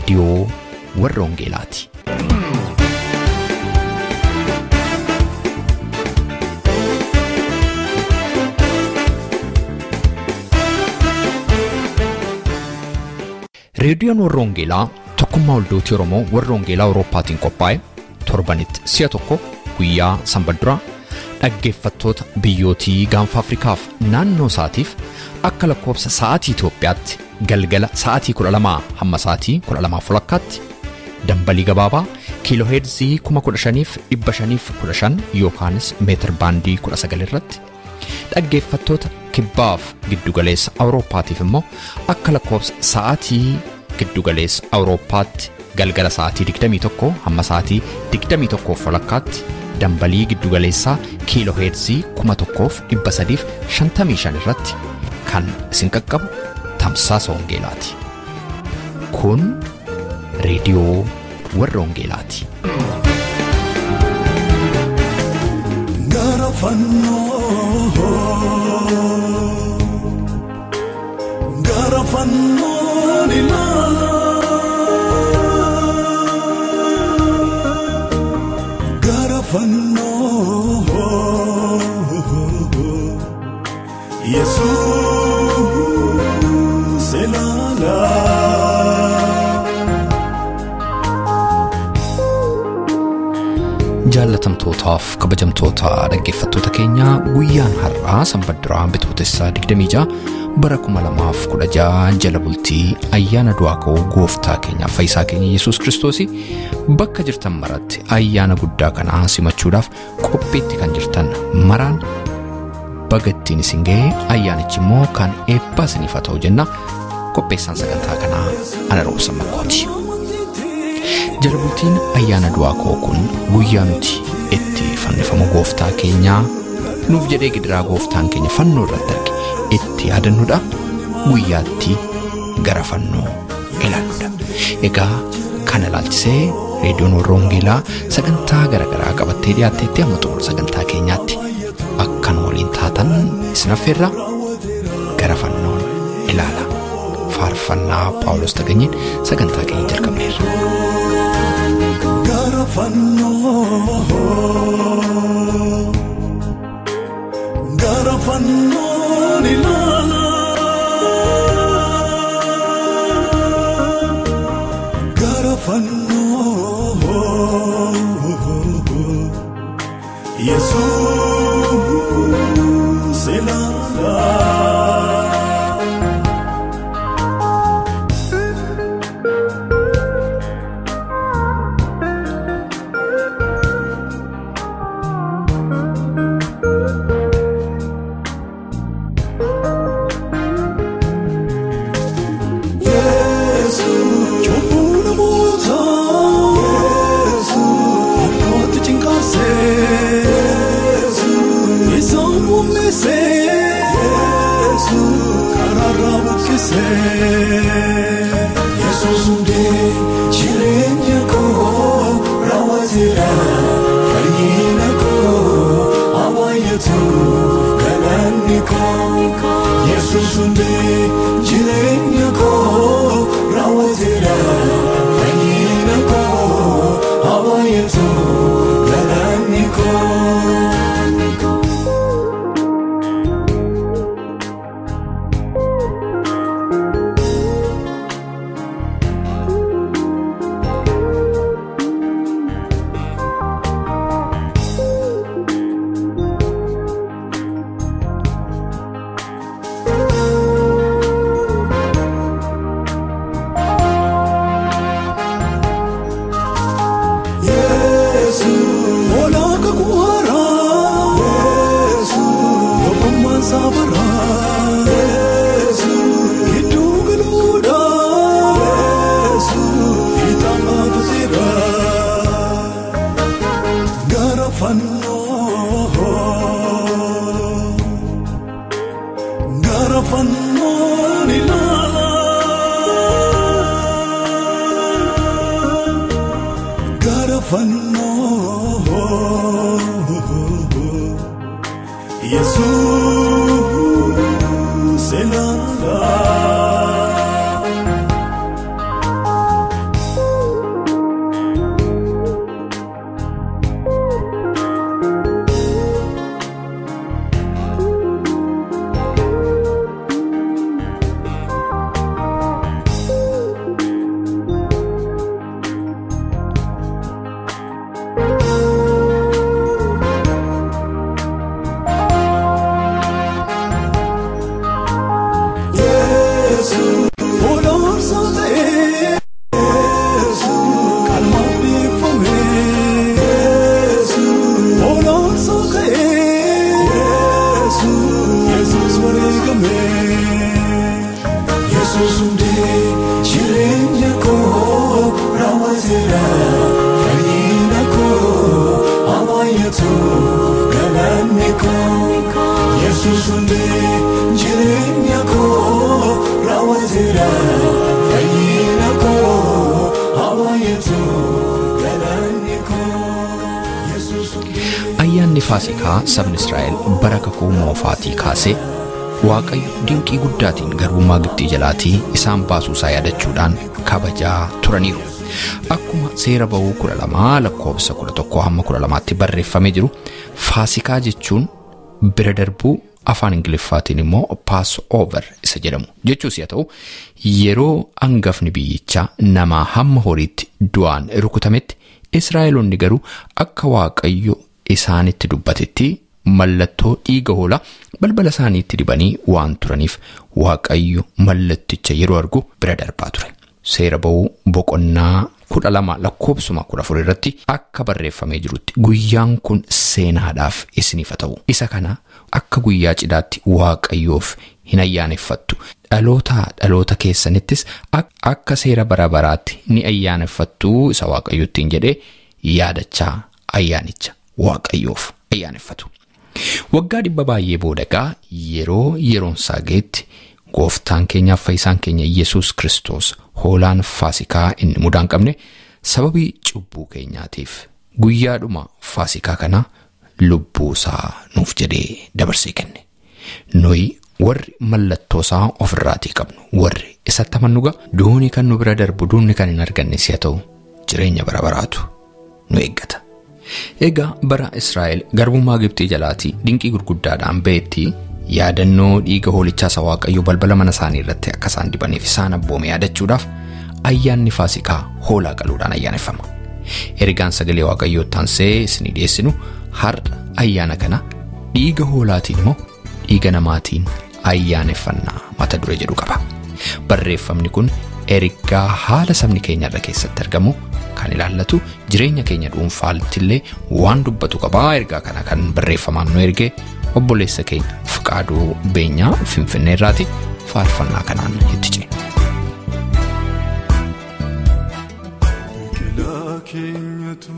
Radio warra Wangeelaati. Reediyoon warra Wangeelaa tokkummaa waldooti Oromoo warra Wangeelaa Awurooppaatiin qophaa'e torbanitti si'a tokko guyyaa Sanbadduraa dhaggeeffattoota biyyootii gaanfa Afrikaaf naannoo isaatiif akka lakkoofsa sa'aatii Itoophiyaatti galgala sa'aatii 12 hamma sa'aatii 12:00tti dambalii gabaabaa kiilooheerzii 15,515 yookaanis meetir baandii 19 irratti dhaggeeffattoota kibbaaf giddugaleessa Awurooppaatiif immoo akka lakkoofsa sa'aatii giddugaleessa Awurooppaatti galgala sa'aatii 21 hamma sa'aatii 21:00tti dambalii giddugaleessaa kiilooheerzii 1,355 irratti kan isin qaqqabu Tamsaasa Wangeelaati. Kun reediyoo warra Wangeelaati. Jaalatamtootaaf kabajamtoota dhaggeeffattoota keenya guyyaan har'aa Sanbadduraa Bitootessa 26 bara 2016 jala bultii ayyaana du'aa ka'uu gooftaa keenya fayyisaa keenya Yesuus Kiristoos bakka jirtan maratti ayyaana guddaa kana simachuudhaaf qophiitti kan jirtan maraan bagattiin isin ga'e ayyaanichi immoo kan eebba isiniif ta'u jenna. Qopheessaan sagantaa kanaa ana Robsan Makooti. Jala bultiin ayyaana du'aa ka'uu kun guyyaa nuti itti fannifamu gooftaa keenyaa nuuf jedhee gidiraa gooftaan keenya fannoo irratti arge itti yaadannudha. Guyyaatti gara fannoo ilaaludha. Egaa kana ilaalchisee reediyoon warra Wangeelaa sagantaa garaagaraa qabattee dhiyaatteetti amma xumura sagantaa keenyaatti akkan waliin taatan isin affeerra gara fannoon ilaala. Faarfannaa Phaawulos Taganyiin sagantaa keenya jalqabneerra. Gara fannoon ilaala. Gara fannoon Yesuus ilaala. Ayyaanni faasikaa sabni Israa'el bara kakuu moofaatii kaasee Waaqayyo dinqii guddaatiin garbummaa Gibxii jalaatii isaan baasuusaa yaadachuudhaan kabajaa turaniiru. Akkuma seera ba'uu 12 lakkoofsa 11-12tti barreeffamee jiru, faasikaa jechuun bira darbuu afaan Ingiliffaatiin immoo pass over isa jedhamu jechuus yaa ta'u, yeroo hangafni biyyichaa namaa hamma horiitti du'aan rukutametti Israa'eloonni garuu akka Waaqayyo isaanitti dubbatetti mallattoo dhiiga hoolaa balbala isaaniitti dibanii waan turaniif Waaqayyo mallatticha yeroo argu bira darbaa ture. Seera ba'uu boqonnaa 12 lakkoofsuma 14 irratti akka barreeffamee jirutti guyyaan kun seenaadhaaf isiniif ta'u. Isa kana akka guyyaa cidhaatti Waaqayyoof hin ayyaaneffattu. Dhaloota keessanittis akka seera bara baraatti ni ayyaaneffattu isa Waaqayyottiin jedhee yaadachaa ayyaanicha Waaqayyoof ayyaaneffatu. Waggaa 100 baay'ee boodagaa yeroon isaa geetti Gooftaan keenyaaf fayyisaan keenya Yesuus Kiristoos hoolaan faasikaa inni mudaan qabne sababii cubbuu keenyaatiif guyyaadhuma faasikaa kana lubbuusaa nuuf jedhee dabarsee kenne. Nuyi warri mallattoo isaa ofirraatii qabnu, warri isatti amannuga duuni kan nu bira darbu, duunni kan hin arganne si'a ta'u jireenya bara baraatu nu eeggata. Egaa bara Israa'el garbummaa Gibxii jalaatii dinqii gurguddaadhaan ba'etti yaadannoo dhiiga hoolichaa isa Waaqayyo balbala mana isaanii irratti akka isaan dibaniif isaan abboome yaadachuudhaaf ayyaanni faasikaa hoolaa qaluudhaan ayyaaneffama. Ergaan sagalee Waaqayyoo taansee isinii dhiyeessinu har'a ayyaana kana dhiiga hoolaatiin immoo dhiiga namaatiin ayyaaneffannaa mata duree jedhu qaba. Barreeffamni kun ergaa haala sabni keenya irra keessatti argamu kan ilaallatu, jireenya keenya dhuunfaatti illee waan dubbatu qaba. Ergaa kana kan barreeffamaan nu erge obboleessa keenya Fiqaaduu Beenyaa Finfinnee irraati. Faarfannaa kanaan itti ceena. Biqilaa keenyatu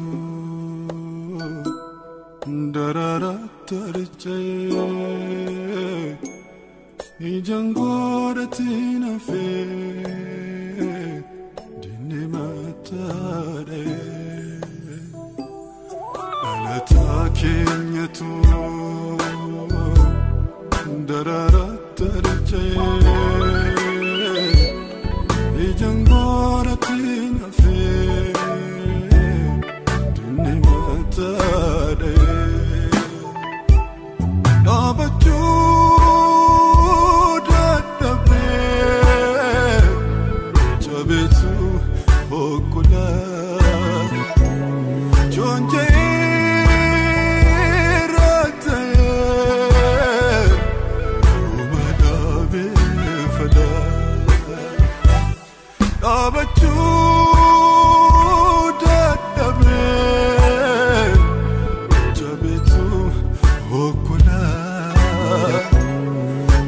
daraaratti arjee ijaan godhatiin hafee dinni mataadhee dhalataa keenyatu daraaratti arjee ijaan godhatiin hafee dinni mataadhee dhaabachuu dadhabee jabeetu hokkolaa joonjee raatee uumadaabee fadaa dhaabachuu dadhabee jabeetu hokkolaa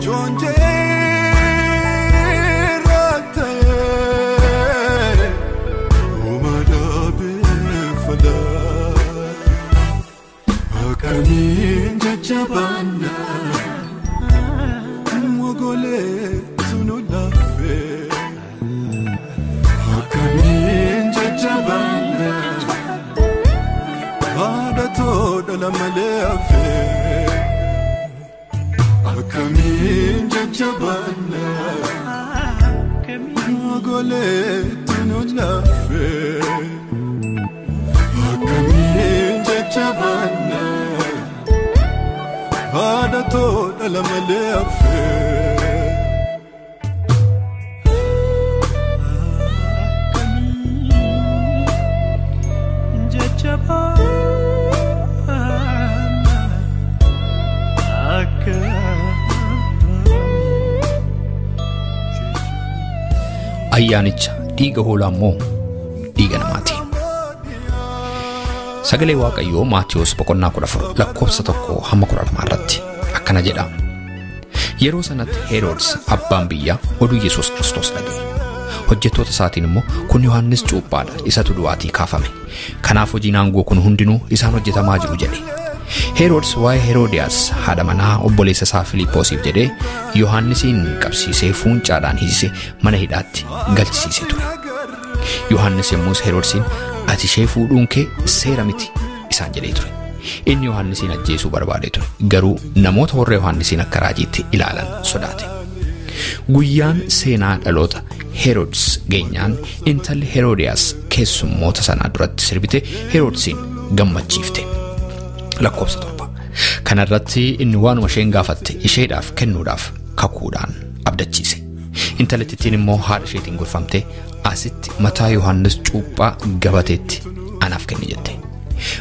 joonjee raatee uumadaabee fadaa akkamiin jajjabaanna mogolee sunu laafee akkamiin jajjabaanna haadhatoo dhala malee hafee akkamiin jajjabaanna mogolee sunu laafee akkamiin jajjabaanna haadhatoo dhala malee hafee ayyaanicha dhiiga hoolaa immoo dhiiga namaati. Sagalee Waaqayyoo Maatiyos boqonnaa 14 lakkoofsa 1-12 irratti akkana jedha. Yeroo sanatti Heroodis abbaan biyyaa oduu Yesuus Kiristoos dhaga'e. Hojjettoota isaatiin immoo kun Yohaannis cuuphaadha, isatu du'aatii kaafame. Kanaaf hojiin aangoo kun hundinuu isaan hojjetamaa jiru jedhe. Heroodis waa'ee Heroodiyaas haadha manaa obboleessa isaa Filiiphoosiif jedhee Yohaannisiin qabsiisee fuuncaadhaan hiisee mana hidhaatti galchisiisee ture. Yohaannis yommus Heroodsiin ati ishee fuudhuun kee seera miti isaan jedhee ture. Inni Yohaannisiin ajjeesuu barbaadee ture. Garuu namoota warra Yohaannisiin akka raajiitti ilaalan sodaate. Guyyaan seenaa dhaloota Heroodis geenyaan intalli Heroodiyaas keessummoota sanaa duratti sirbite Heroodsiin gammachiifte. Lakkoofsa 7. Kanarratti inni waanuma isheen gaafatte isheedhaaf kennuudhaaf kakuudhaan abdachiise. Intalittiin immoo haadha isheetiin gorfamtee asitti mataa Yohaannis cuuphaa gabateetti anaaf kenni jette.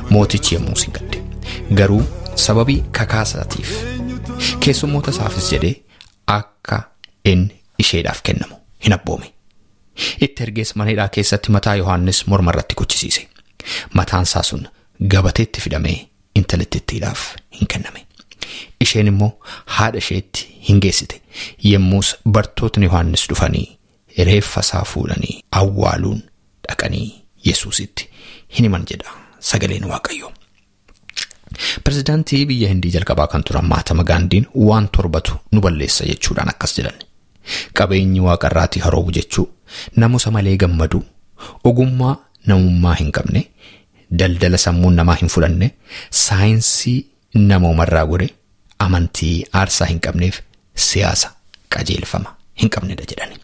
Mootichi yommuu sin gadde. Garuu sababii kakaasaatiif keessummoota isaafis jedhee akka inni isheedhaaf kennamu hin abboome. Itti ergees mana hidhaa keessatti mataa Yohaannis morma irratti kuchisiise. Mataan isaa sun gabateetti fidamee intalittiidhaaf hin kenname. Isheen immoo haadha isheetti hin geessite. Yemmuus bartootni Yohaannis dhufanii reeffa isaa fuudhanii awwaaluun dhaqanii Yesuusitti hin himan jedha sagaleen Waaqayyoo. Pirezidaantii biyya Hindii jalqabaa kan turan Mahatma Gaandiin waan torbatu nu balleessa jechuudhaan akkas jedhan. Qabeenyi waaqarraatii haroobu jechuu, namusa malee gammadu, ogummaa namummaa hin qabne, daldala sammuun namaa hin fudhanne, saayinsii namoomarraa godhe, amantii aarsaa hin qabneef siyaasa qajeelfama hin qabnedha jedhani.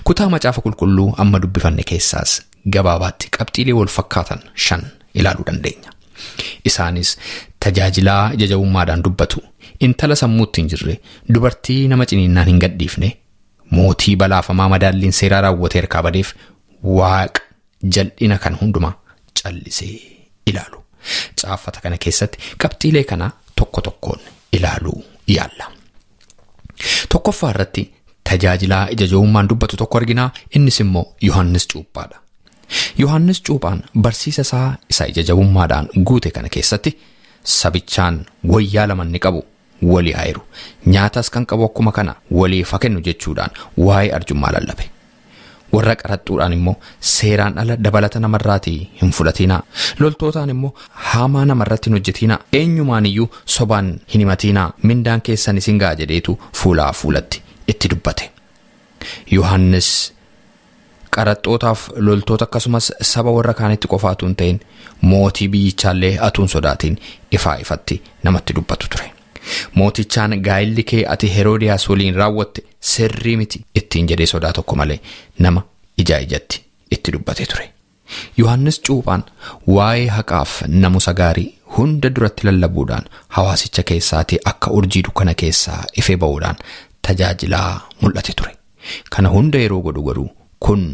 Kutaa macaafa qulqulluu amma dubbifanne keessaas gabaabaatti qabxiilee wal fakkaatan 5 ilaaluu dandeenya. Isaanis tajaajilaa jajabummaadhaan dubbatu, intala sammuutti hin jirre, dubartii nama ciniinnaan hin gadhiifne, mootii balaafamaa madaalliin seeraa raawwatee harkaa badeef waaqa jal'ina kan hundumaa callisee ilaalu. Caaffata kana keessatti qabxiilee kana tokko tokkoon ilaaluu yaalla. Tokkoffaa irratti tajaajilaa jajabummaan dubbatu tokko arginaa. Innis immoo Yohaannis Cuuphaadha. Yohaannis Cuuphaan barsiisa isaa isa jajabummaadhaan guute kana keessatti sabichaan wayyaa lama ni qabu, walii haayiru, nyaatas kan qabu akkuma kana waliif kennu jechuudhaan waa'ee arjummaa lallabe. Warra qaraxxuudhaan immoo seeraan ala dabalata namarraatii hin fudhatinaa, loltootaan immoo haamaa namarratti hin hojjetinaa, eenyumaaniyyuu sobaan hin himatinaa, mindaan keessan isin ga'a jedheetu fuulaa fuulatti itti dubbate. Yohaannis qaraxxootaaf loltoota akkasumas saba warra kaanitti qofaatu hin ta'in mootii biyyichaallee atuun sodaatiin ifaa ifatti namatti dubbatu ture. Mootichaan gaa'illi kee ati Heroodiyaas waliin raawwatte sirrii miti ittiin jedhee sodaa tokko malee nama ijaa ijatti itti dubbate ture. Yohaannis Cuuphaan waa'ee haqaaf namusa gaarii hunda duratti lallabuudhaan hawaasicha keessaatii akka urjii dukkana keessaa ifee ba'uudhaan tajaajilaa mul'ate ture. Kana hunda yeroo godhu garuu kun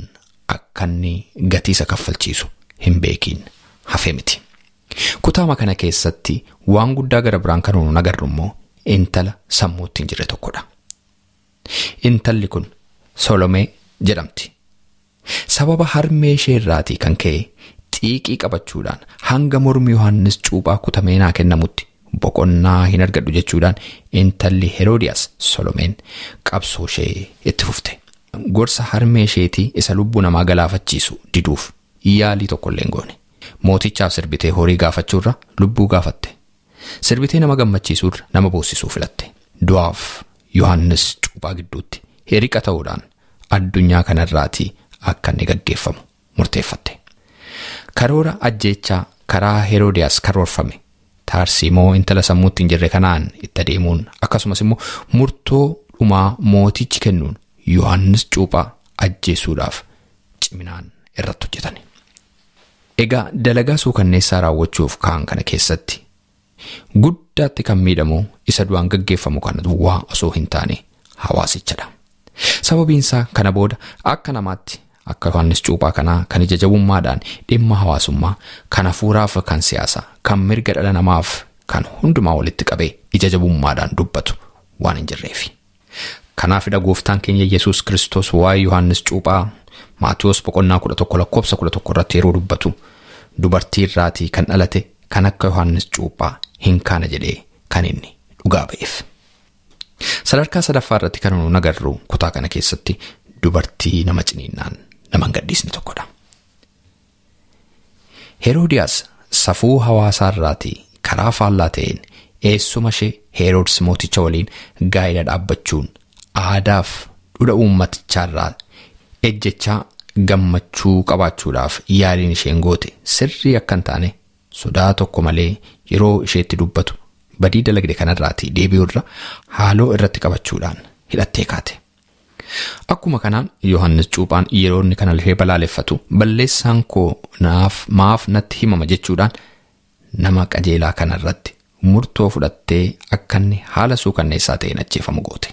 akka inni gatiisa kaffalchiisu hin beekiin hafe miti. Kutaama kana keessatti waan guddaa gara biraan kan nu agarru immoo intala sammuutti hin jirre tokkodha. Intalli kun Solomee jedhamti. Sababa harmee ishee irraatii kan ka'e xiiqii qabachuudhaan hanga mormi Yohaannis Cuuphaa kutamee naa kennamutti boqonnaa hin argadhu jechuudhaan intalli Heroodiyaas Solomeen qabsoo ishee itti fufte. Gorsa harmee isheetii isa lubbuu namaa galaafachiisu diduuf yaalii tokkollee hin goone. Mootichaaf sirbitee horii gaafachuurra lubbuu gaafatte. Sirbitee nama gammachiisuurra nama boossisuu filatte. Du'aaf Yohaannis Cuuphaa gidduutti hiriqa ta'uudhaan addunyaa kanarraatii akka inni gaggeeffamu murteeffatte. Karoora ajjeechaa karaa Heroodiyaas karoorfame Taarsiimoo intala sammuutti hin jirre kanaan itti adeemuun akkasumas immoo murtoo dhumaa mootichi kennuun Yohaannis Cuuphaa ajjeesuudhaaf ciminaan irratti hojjetan. Egaa dalagaa suukanneessaa raawwachuuf ka'an kana keessatti guddaatti kan miidhamu isa du'aan gaggeeffamu kana duwwaa osoo hin taane hawaasichadha. Sababiinsaa kana booda akka namaatti akka Yohaannis Cuuphaa kanaa kan ija jabummaadhaan dhimma hawaasummaa, kan hafuuraaf, kan siyaasaa, kan mirga dhala namaaf kan hundumaa walitti qabee ija jabummaadhaan dubbatu waan hin jirreefi. Kanaafidha gooftaan keenya Yesuus Kiristoos waa'ee Yohaannis Cuuphaa Maatiyos boqonnaa 11 lakkoofsa 11 irratti yeroo dubbatu dubartii irraatii kan dhalate kan akka Yohaannis Cuuphaa hin kaana jedhee kan inni dhugaa ba'eef. Sadarkaa sadaffaa irratti kan nu agarru kutaa kana keessatti dubartii nama ciniinnaan nama hin gadhiisne tokkodha. Heroodiyaas safuu hawaasaa irraatii karaa faallaa ta'een eessuma ishee Heroodis mooticha waliin gaa'ela dhaabbachuun aadaaf dhudha uummatichaarraa ejjechaa gammachuu qabaachuudhaaf yaaliin isheen goote sirrii akka hin taane sodaa tokko malee yeroo isheetti dubbatu badii dalagde kanarraatii deebi'urra haaloo irratti qabachuudhaan hidhattee kaate. Akkuma kanaan Yohaannis Cuuphaan yeroo inni kana lafee balaaleffatu balleessaan koo maaf natti himama jechuudhaan nama qajeelaa kanarratti murtoo fudhattee akka inni haala suukanneessaa ta'een ajjeefamu goote.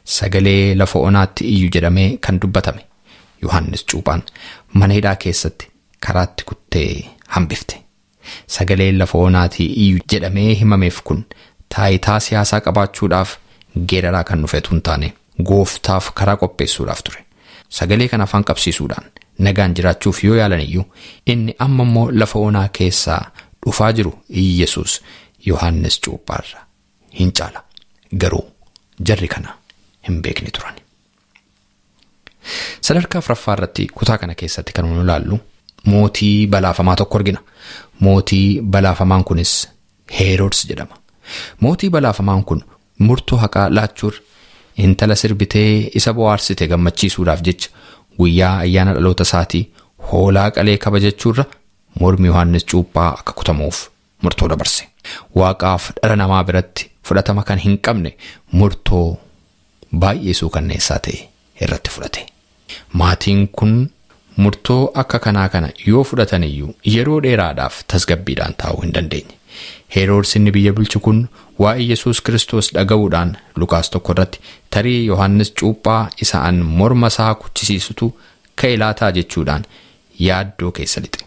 Sagalee lafa onaatti iyyu jedhamee kan dubbatame Yohaannis Cuuphaan mana hidhaa keessatti karaatti kuttee hambifte. Sagaleen lafa onaatti iyyu jedhamee himameef kun taayitaa siyaasaa qabaachuudhaaf geeraraa kan dhufetu hin taane gooftaaf karaa qopheessuudhaaf ture. Sagalee kana afaan qabsiisuudhaan nagaan jiraachuuf yoo yaalan iyyuu inni amma immoo lafa onaa keessaa dhufaa jiru Yesuus Yohaannis Cuuphaarra hin caala. Garuu jarri kana hin beekne turan. Sadarkaa afuraffaa irratti kutaa kana keessatti kan nu ilaallu mootii balaafamaa tokko argina. Mootii balaafamaan kunis Heroodis jedhama. Mootii balaafamaan kun murtoo haqaa laachuur intala sirbitee isa bohaarsite gammachiisuudhaaf jecha guyyaa ayyaana dhaloota isaatii hoolaa qalee kabajachuurra mormi Yohaannis Cuuphaa akka kutamuuf murtoo dabarse. Waaqaaf dhala namaa biratti fudhatama kan hin qabne murtoo baay'ee suukanneessaa ta'e irratti fudhate. Maatiin kun murtoo akka kanaa kana yoo fudhatan iyyuu yeroo dheeraadhaaf tasgabbiidhaan taa'uu hin dandeenye. Heroodis inni biyya bulchu kun waa'ee Yesuus Kiristoos dhaga'uudhaan Lukaas 1 irratti tarii Yohaannis Cuuphaa isaan morma isaa kuchisiisutu ka'e laataa jechuudhaan yaaddoo keessa lixe.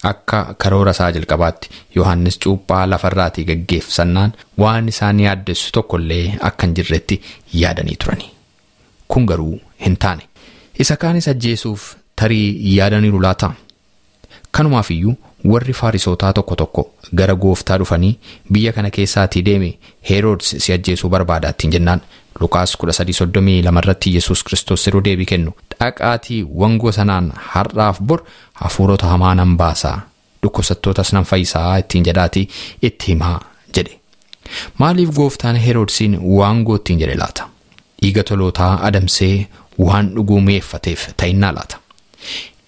Akka karoora isaa jalqabaatti Yohaannis Cuuphaa lafarraatii gaggeessannaan waan isaan yaaddessu tokkollee akka hin jirretti yaadanii turani. Kun garuu hin taane. Isa kaanis ajjeesuuf tarii yaadaniiru laata? Kanumaaf iyyuu warri Fariisotaa tokko gara gooftaa dhufanii biyya kana keessaatii deeme Heroodis si ajjeesuu barbaadaattiin jennaan Lukaas 13:32 irratti Yesuus Kiristoos yeroo deebii kennu dhaqaatii wangoo sanaan har'aaf bor hafuurota hamaa nan baasaa dhukkubsattootas nan fayyisaa ittiin jedhaatii itti himaa jedhe. Maaliif gooftaan Heroodisiin wangoo ittiin jedhe laata? Dhiiga tolootaa adamsee waan dhuguu mi'eeffateef ta'innaa laata?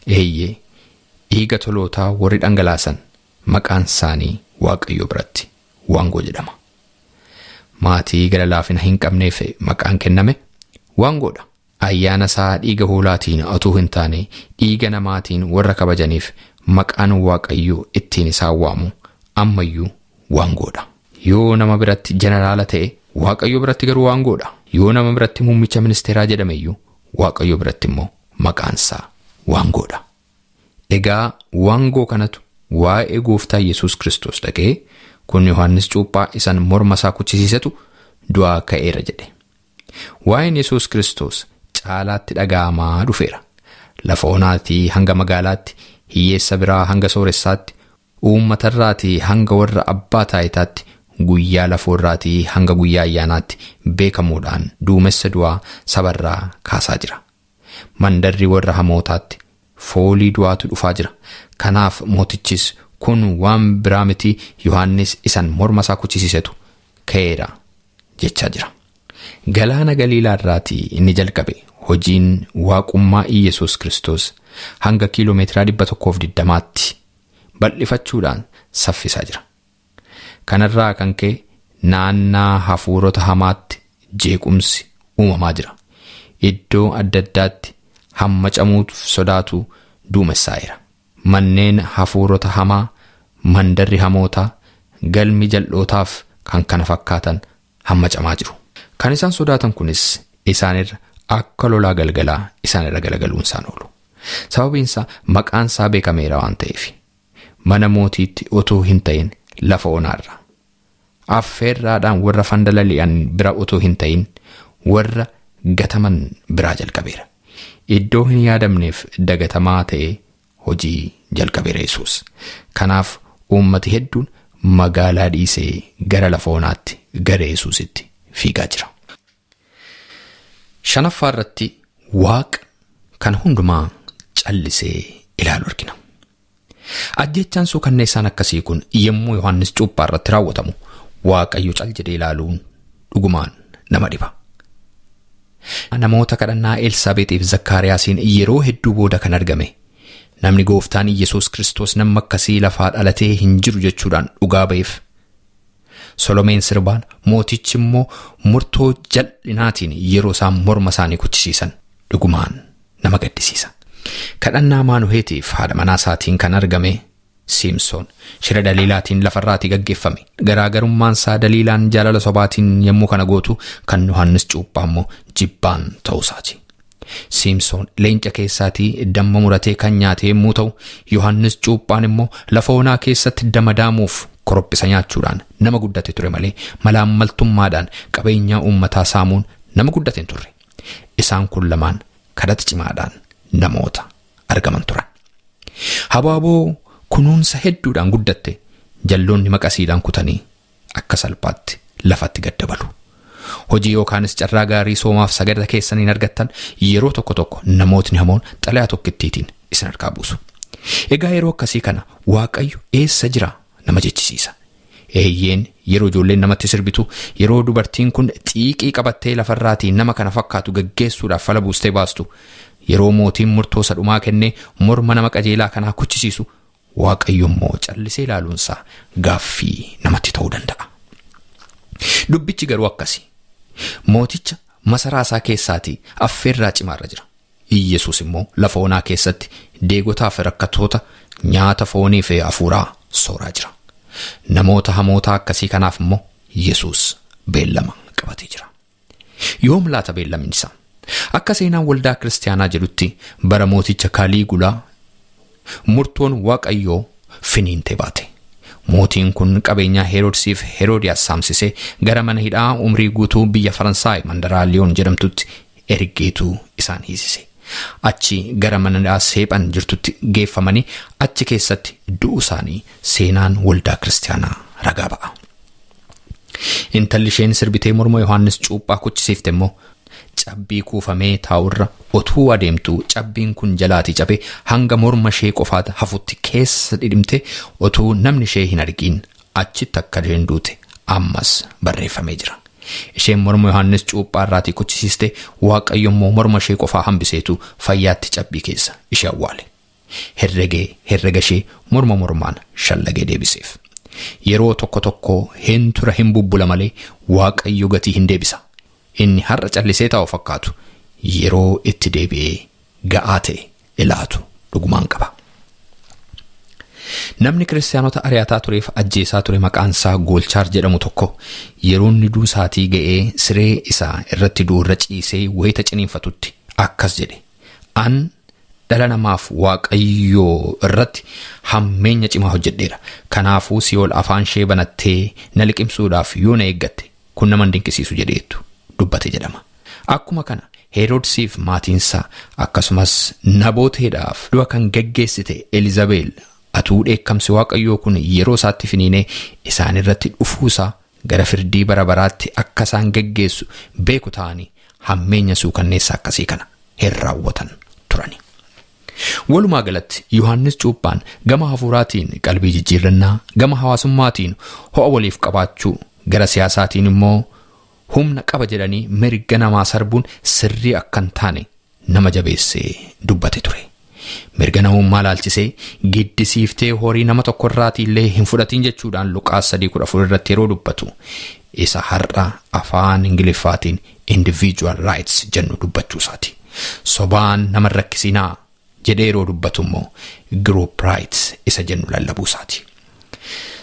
Eeyyee dhiiga tolootaa warri dhangalaasan maqaan isaanii Waaqayyo biratti wangoo jedhama. Maatii gara laafina hin qabneef maqaan kenname wangoodha. Ayyaana isaa dhiiga hoolaatiin utuu hin taane dhiiga namaatiin warra kabajaniif maqaan Waaqayyo ittiin isaan waamu ammayyuu wangoodha. Yoo nama biratti jeneraala ta'e Waaqayyo biratti garuu wangoodha. Yoo nama biratti muummicha ministeeraa jedhame iyyuu Waaqayyo biratti immoo maqaan isaa wangoodha. Egaa wangoo kanatu waa'ee gooftaa Yesuus Kiristoos dhaga'ee kun Yohaannis Cuuphaa isaan morma isaa kuchisiisetu du'aa ka'eera jedhe. Waa'een Yesuus Kiristoos caalaatti dhaga'amaa dhufeera. Lafa onaatii hanga magaalaatti, hiyyeessa biraa hanga sooressaatti, uummatarraatii hanga warra abbaa taayitaatti, guyyaa lafoorraatii hanga guyyaa ayyaanaatti beekamuudhaan duumessa du'aa sabarraa kaasaa jira. Mandarri warra hamootaatti foolii du'aatu dhufaa jira. Kanaaf mootichis kun waan biraa miti Yohaannis isaan morma isaa kuchisiisetu ka'eera jechaa jira. Galaana Galiilaarraatii inni jalqabe hojiin waaqummaa Yesuus Kiristoos hanga kiiloomeetira 120tti bal'ifachuudhaan saffisaa jira. Kanarraa kan ka'e naannaa hafuurota hamaatti jeequmsi uumamaa jira. Iddoo adda addaatti hammacamuuf sodaatu duumessaa'eera. Manneen hafuurota hamaa, mandarri hamootaa, galmi jal'ootaaf kan kana fakkaatan hammacamaa jiru. Kan isaan sodaatan kunis isaanirra akka lolaa galgalaa isaanirra galagaluun isaan oolu. Sababiinsa maqaan isaa beekameera waan ta'eef mana mootiitti otoo hin ta'in lafa onaarra. Affeerraadhaan warra fandalali'an bira otoo hin ta'in warra gataman biraa jalqabeera. Iddoo hin yaadamneef dagatamaa ta'e hojii jalqabeera Yesuus. Kanaaf uummati hedduun magaalaa dhiisee gara lafa onaatti gara Yesuusitti fiigaa jira. Shanaffaa irratti Waaqa kan hundumaa callisee ilaalu argina. Ajjechaan suukanneessaan akkasii kun yommuu Yohaannis Cuuphaa irratti raawwatamu Waaqayyo cal jedhee ilaaluun dhugumaan nama dhiba. Namoota kadhannaa Elsaabeexiif Zakkaariyaasiin yeroo hedduu booda kan argame. Namni gooftaan Yesuus Kiristoos nama akkasii lafaa dhalatee hin jiru jechuudhaan dhugaa ba'eef. Solomeen sirbaan, mootichi immoo murtoo jal'inaatiin yeroo isaan morma isaanii kuchisiisan dhugumaan nama gaddisiisa. Kadhannaa Maanuheetiif haadha manaa isaatiin kan argame Siimsoon shira Daliilaatiin lafarraatii gaggeeffame. Garaagarummaan isaa Daliilaan jaalala sobaatiin yommuu kana gootu kan Yohaannis Cuuphaa immoo jibbaan ta'uusaati. Siimsoon leenca keessaatii damma muratee kan nyaate yommuu ta'u, Yohaannis Cuuphaan immoo lafa onaa keessatti damadaamuuf korophisa nyaachuudhaan nama guddate ture malee malaammaltummaadhaan qabeenyaa uummataa saamuun nama guddate hin turre. Isaan kun lamaan kadhata cimaadhaan namoota argaman turan. Habaaboo kunuunsa hedduudhaan guddatte jalloonni maqasiidhaan kutanii akka salphaatti lafatti gaddabalu. Hojii yookaanis carraa gaarii soomaaf sagada keessaniin argattan yeroo tokko tokko namootni hamoon xalayaa tokkittiitiin isin harkaa buusu. Egaa yeroo akkasii kana Waaqayyo eessa jira nama jechisiisa. Eeyyeen yeroo ijoolleen namatti sirbitu, yeroo dubartiin kun xiiqii qabattee lafarraatii nama kana fakkaatu gaggeessuudhaaf fala buustee baastu, yeroo mootiin murtoo sadhumaa kennee morma nama qajeelaa kanaa kuchisiisu, Waaqayyo immoo callisee ilaaluunsaa gaaffii namatti ta'uu danda'a. Dubbichi garuu akkasi. Mooticha masaraa isaa keessaatii affeerraa cimaarra jira. Yesuus immoo lafa onaa keessatti deegotaaf rakkattoota nyaata foonii fi hafuuraa sooraa jira. Namoota hamootaa akkasii kanaaf immoo Yesuus beellama qabatee jira. Yoom laata beellamni isaa? Akka seenaan waldaa kiristaanaa jedhutti bara mooticha Kaaliigulaa murtoon Waaqayyoo finiintee baate. Mootiin kun qabeenyaa Heroodsiif Heroodiyaas saamsisee gara mana hidhaa umrii guutuu biyya Faransaay mandaraa Liyoon jedhamtutti ergeetu isaan hiisise. Achi gara mana hidhaa Seephan jirtutti geeffamanii achi keessatti du'uu isaanii seenaan waldaa kiristaanaa ragaa ba'a. Intalli isheen sirbitee morma Yohaannis Cuuphaa kuchisiifte immoo cabbii kuufamee taa'urra otuu adeemtu cabbiin kun jalaatii cabee hanga morma ishee qofaata hafutti keessa dhidhimte otuu namni ishee hin argiin achitti akka isheen duute ammas barreeffamee jira. Isheen morma Yohaannis Cuuphaa irraatii kuchisiiste, Waaqayyo immoo morma ishee qofaa hambiseetu fayyaatti cabbii keessa ishee awwaale. Herrega ishee mormaan shallagee deebiseef. Yeroo tokko tokko heentura hin bubbula malee Waaqayyo gatii hin deebisa. Inni har'a callisee taa'u fakkaatu yeroo itti deebi'ee ga'aa ta'e ilaatu dhugumaan qaba. Namni kiristaanota ari'ataa tureef ajjeesaa ture maqaan isaa Goolchaar jedhamu tokko yeroo inni duusaatii ga'ee siree isaa irratti duurra ciisee wayita ciniinfatutti akkas jedhe. An dhala namaaf Waaqayyoo irratti hammeenya cimaa hojjedheera. Kanaafuu Si'ool afaan ishee banattee na liqimsuudhaaf yoo na eeggatte kun nama dinqisiisu jedheetu dubbate jedhama. Akkuma kana Heroodsiif maatiinsaa akkasumas Nabooteedhaaf du'a kan gaggeessite Elizabeel atuu dheekkamsi Waaqayyoo kun yeroo isaatti finiinee isaan irratti dhufuusaa gara firdii bara baraatti akka isaan gaggeessu beeku ta'anii hammeenya suukanneessa akkasii kana hin raawwatan turani. Walumaa galatti Yohaannis Cuuphaan gama hafuuraatiin qalbii jijjiirrannaa, gama hawaasummaatiin ho'a waliif qabaachuu, gara siyaasaatiin immoo humna qaba jedhanii mirga namaa sarbuun sirrii akka hin taane nama jabeessee dubbate ture. Mirga namummaa laalchisee giddisiiftee horii nama tokko irraatii illee hin fudhatiin jechuudhaan Luqaas 3:14 irratti yeroo dubbatu isa har'a afaan Ingiliffaatiin individual rights jennu dubbachuusaati. Sobaan nama rakkisinaa jedhee yeroo dubbatu immoo group rights isa jennu lallabuusaati.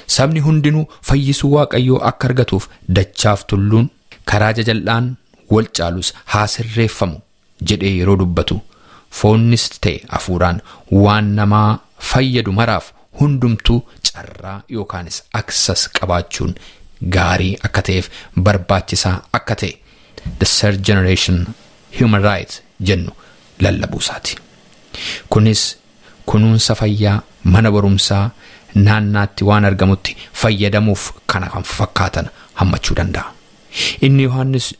Sabni hundinuu fayyisuu Waaqayyoo akka argatuuf dachaaf tulluun karaa jajal'aan wal caalus haa sirreeffamu jedhee yeroo dubbatu foonnis ta'e hafuuraan waan namaa fayyadu maraaf hundumtuu carraa yookaanis aksas qabaachuun gaarii akka ta'eef barbaachisaa akka ta'e the third generation human rights jennu lallabuusaati. Kunis kunuunsa fayyaa mana barumsaa naannaatti waan argamutti fayyadamuuf kana kan fakkaatan hammachuu danda'a. Inni Yohaannis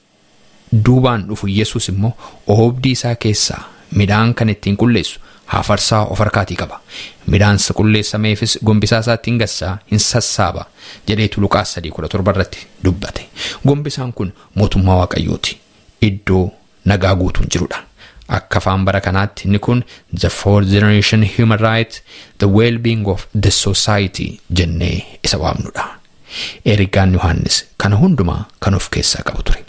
duubaan dhufu Yesuus immoo oobdii isaa keessaa midhaan kan ittiin qulleessu hafarsaa of harkaatii qaba. Midhaan qulleessameefis gombisaa isaatti gassaa hin sassaaba jedheetu Luqaas 3:17 irratti dubbate. Gombisaan kun mootummaa Waaqayyooti. Iddoo nagaa guutuun jirudha. Akka afaan bara kanaatti inni kun the fourth generation human right, the well-being of the society jennee isa waamnudha. Ergaan Yohaannis kana hundumaa kan of keessaa qabu ture.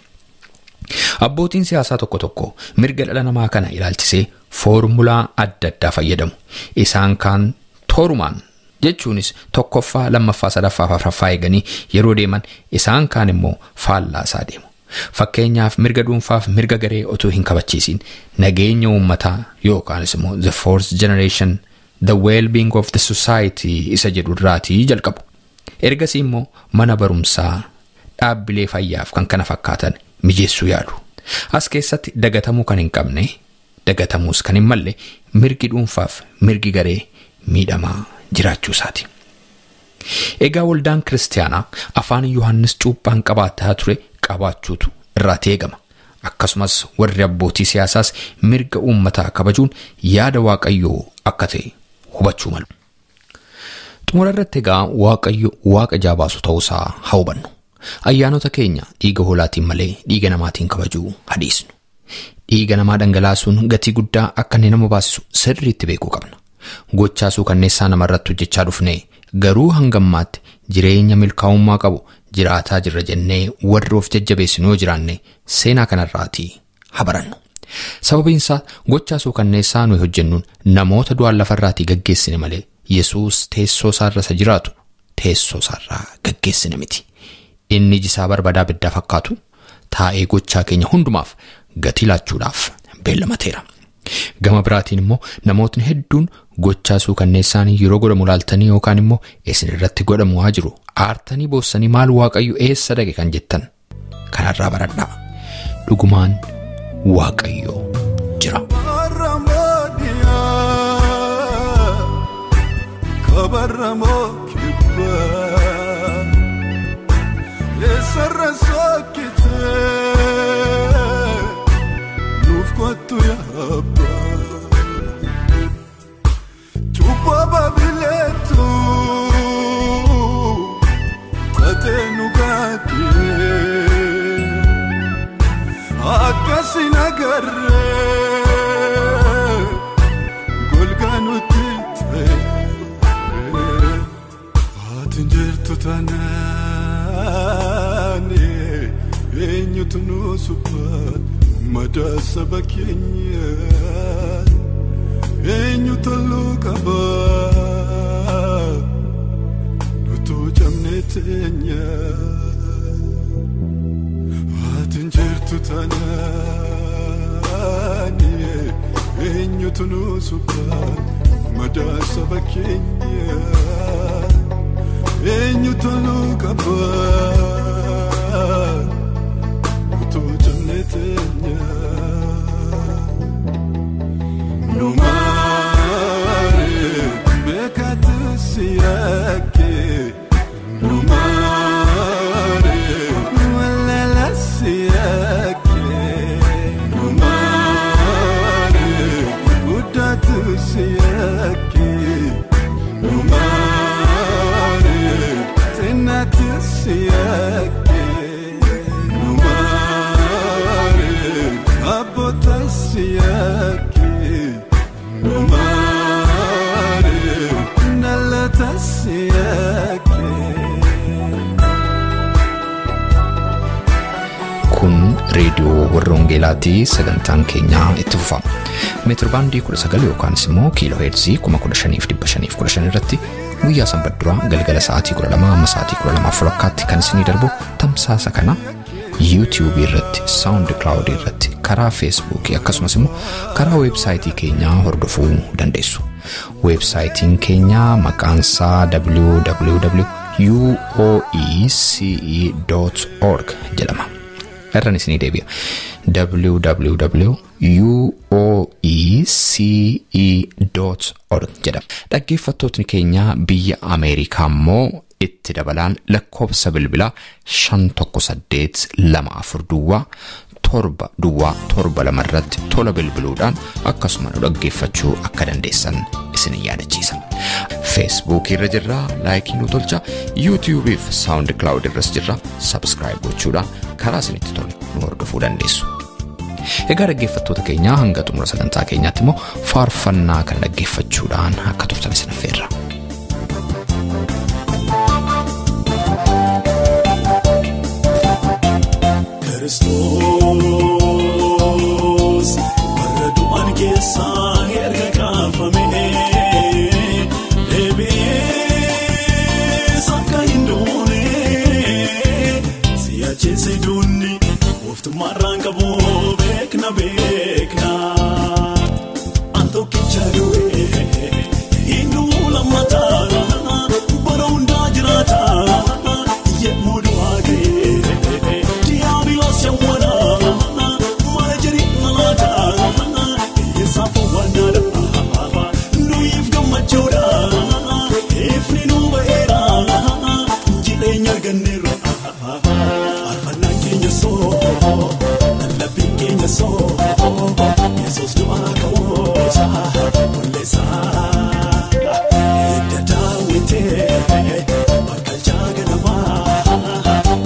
Abbootiin siyaasaa tokko mirga dhala namaa kana ilaalchisee foormulaa adda addaa fayyadamu. Isaan kaan toorumaan jechuunis tokkoffaa, lammaffaa, sadaffaa fi afuraffaa eeganii yeroo deeman, isaan kaan immoo faallaasaa deemu. Fakkeenyaaf mirga dhuunfaaf mirga garee otoo hin kabachiisin nageenya uummataa yookaanis immoo the fourth generation, the well-being of the society isa jedhu irraatii jalqabu. Ergasii immoo mana barumsaa, dhaabbilee fayyaaf kan kana fakkaatan mijeessuu yaadu. As keessatti dagatamuu kan hin qabne, dagatamuus kan hin malle mirgi dhuunfaaf mirgi garee miidhamaa jiraachuu isaati. Egaa waldaan kiristaanaa afaan Yohaannis cuuphaan qabaataa ture qabaachuutu irratti eegama. Akkasumas warri abbootii siyaasaas mirga uummataa kabajuun yaada Waaqayyoo akka ta'e hubachuu malu. Xumura irratti egaa Waaqayyo Waaqa jabaasu ta'uusaa haa hubannu. Ayyaanota keenya dhiiga hoolaatiin malee dhiiga namaatiin kabajuu hadiisnu. Dhiiga namaa dhangalaasuun gatii guddaa akka inni nama baasisu sirriitti beekuu qabna. Gochaasuu kanneessaa namarratti hojjechaa dhufne garuu hangammaatti jireenya milkaa'ummaa qabu jiraataa jirra jennee warri of jajjabeessinuu jiraanne seenaa kanarraatii haa barannu. Sababiinsaa gochaasuu kanneessaa nuyi hojjennuun namoota du'an lafarraatii gaggeessine malee Yesuus teessoo isaarra isa jiraatu teessoo isaarraa gaggeessine miti. Inni jisaa barbadaa biddaa fakkaatu taa'ee gochaa keenya hundumaaf gatii laachuudhaaf beellamateera. Gama biraatiin immoo namootni hedduun gochaasuu kanneessaan yeroo godhamu laaltanii yookaan immoo isin irratti godhamu haa jiru aartanii boossanii maal Waaqayyo eessa dhaqe kan jettan kanarraa baradhaa. Dhugumaan Waaqayyo jira. Mada sabakenya enyu talukaba nuto jamnetenya atinjertu tanani enyu tunusuka mada sabakenya enyu talukaba nuto jamnetenya no mare bekatisiake no mare wala siake no mare udatisiake no mare tenatisiake no mare abotasiake Kun reediyoo Warra Wangeelaatii sagantaan keenyaa itti fufa. Meetirbaandii 19 yookaan immoo kiilooheerzii 15,515 irratti guyyaa sanbadduraa galgala sa'aatii 12 amma sa'aatii 12:00 kan isinii darbu tamsaasa kana YouTube irratti, SoundCloud irratti, karaa Facebook akkasumas immoo karaa websaayitii keenyaa hordofuu dandeessu. Websaayitiin keenyaa maqaansaa www.uoece.org jedhama. Irraan isinii deebi'a. www.uoece.org jedhama. Dhaggeeffattootni keenyaa biyya Ameerikaa immoo itti dabalaan lakkoofsa bilbilaa 51824 7 irratti tola bilbiluudhaan akkasuma nu dhaggeeffachuu akka dandeessan isin yaadachiisa. Facebook irra jirra, like nu tolcha, YouTube fi SoundCloud irras jirra, subscribe gochuudhaan karaa isinitti tolu nu hordofuu dandeessu. Egaa dhaggeeffattoota keenya hanga xumura sagantaa keenyaatti immoo faarfannaa kan dhaggeeffachuudhaan akka turtan isin affeerra. Kristos warra du'an keessaa erga kaafame deebi'ees akka hin duune si'acheesse duunni oftummaarraan qabu beekna al tokkicha du'e hinduu lammataa bara hundaa jiraata yemmuu du'aa ga'e. Yesus doa kausa kulesa dada wite bakal jaga nama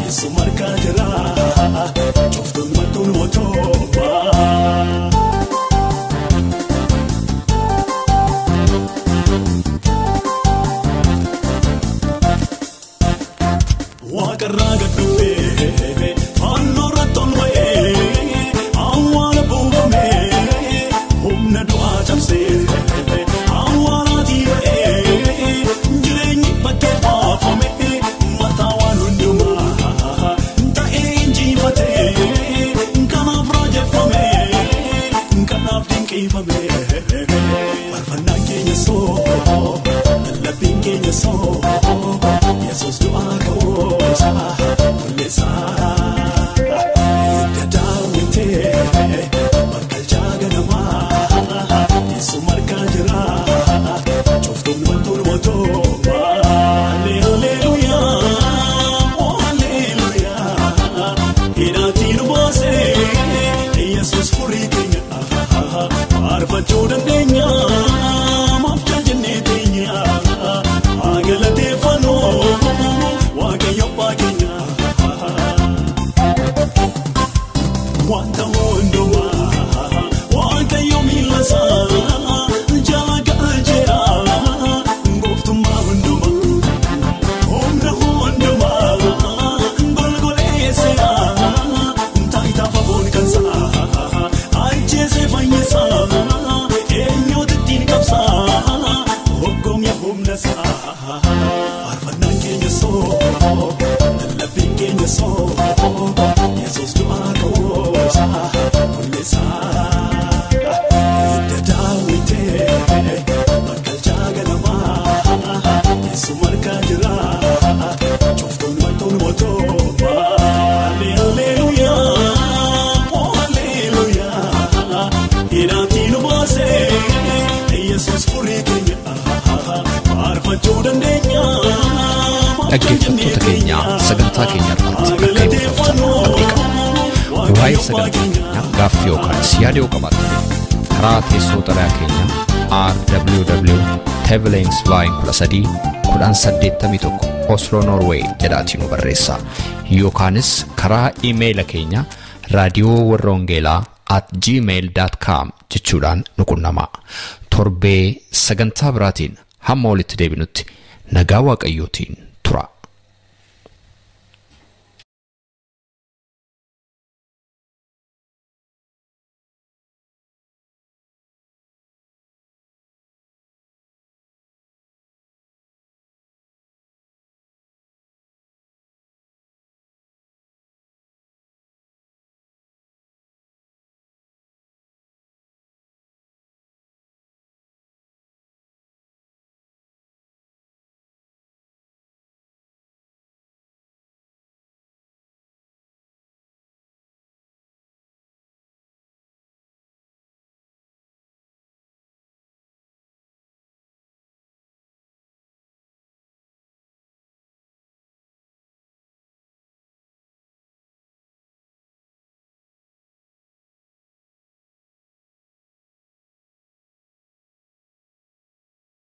Yesus marka jera coftun matun motoba wakaraga duwe anora tonwe Yesus doa kausa kulesa dada wite bakal jaga nama Yesus marka jera coftun matun motoba haleluya oh haleluya hidati nubase Yesus furi kenya arbacho dandenya mafcha jennetenya agalate fano wagayo pagenya wanta mondoma wagayo milasa jalaga ajera ngoftuma mondoma omra mondoma golgolesera taita favon kansa ajese fanyesa enyo tin kapsa hogom ya humnasa arfanan kenya so labin kenya so Yesus doa kausa kulesa dada wite bakal jaga nama Yesus marka jera coftun matun motoba haleluya oh haleluya hidati nubase Yesus furi kenya arfacho dandenya dhaggeeffattoota keenya sagantaa keenya irratti akka eebbifaman abdii qabna. Waa'ee sagantaa keenya gaaffii yookaan yaada yoo qabaattan karaa teessoo xalayaa keenya rww@tevelingsvine13 Oslo Norway jedhaatiin nu barreessaa yookaanis karaa iimeela keenya raadiyoo warra wangeelaa @gmail.com jechuudhaan nu qunnamaa. Torbee sagantaa biraatiin hamma walitti deebinutti nagaa waaqayyootiin tura.